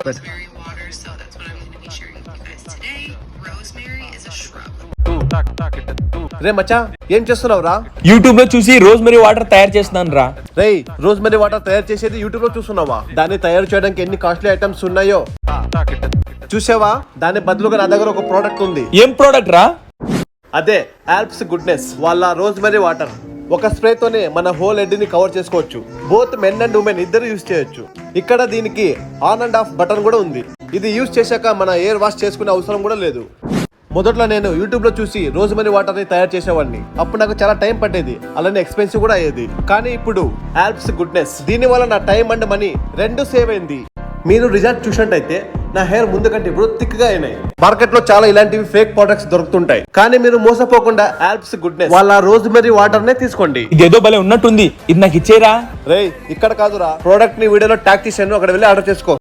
rosemary water, so that's what I'm going to be sharing with you guys today. Rosemary is a shrub. రే మచ్చా, ఏం చేస్తున్నావు రా? YouTube లో చూసి rosemary water తయారు చేస్తున్నాను రా. రేయ్, రోజ్మెరీ వాటర్ తయారు చేసేది యూట్యూబ్ లో చూస్తున్నావా? దాన్ని తయారు చేయడానికి ఎన్ని కాస్ట్లీ ఐటమ్స్ ఉన్నాయో చూసావా? దాని బదులుగా నా దగ్గర ఒక ప్రోడక్ట్ ఉంది. ఏం ప్రోడక్ట్ రా? అదే ఆల్ప్స్ గుడ్నెస్ వాళ్ళ రోజ్మెరీ వాటర్. ఒక స్ప్రే తోనే మన హోల్ హెడ్ ని కవర్ చేసుకోవచ్చు. బోత్ మెన్ అండ్ ఉమెన్ ఇద్దరు యూజ్ చేయొచ్చు. ఇక్కడ దీనికి ఆన్ అండ్ ఆఫ్ బటన్ కూడా ఉంది. ఇది యూజ్ చేశాక మన ఎయిర్ వాష్ చేసుకునే అవసరం కూడా లేదు. మొదట్లో నేను యూట్యూబ్ లో చూసి రోజ్మెరీ వాటర్ ని తయారు చేసేవాడిని. అప్పుడు నాకు చాలా టైం పట్టేది, అలానే ఎక్స్పెన్సివ్ కూడా అయ్యేది. కానీ ఇప్పుడు ఆల్ప్స్ గుడ్నెస్, దీని వల్ల నా టైం అండ్ మనీ రెండు సేవ్ అయింది. మీరు రిజల్ట్ చూసినట్టయితే నా హెయిర్ ముందు కంటే ఇప్పుడు థిక్ గా అయినాయి. మార్కెట్ లో చాలా ఇలాంటివి ఫేక్ ప్రొడక్ట్స్ దొరుకుతుంటాయి, కానీ మీరు మోసపోకుండా ఆల్ప్స్ గుడ్నెస్ వాళ్ళ రోజ్మెరీ వాటర్ నే తీసుకోండి. ఇదేదో భలే ఉన్నట్టుంది, ఇది నాకు ఇచ్చేరా. రేయ్, ఇక్కడ కాదురా, ప్రోడక్ట్ ని వీడియోలో ట్యాగ్ చేశాను, అక్కడ వెళ్ళి ఆర్డర్ చేసుకో.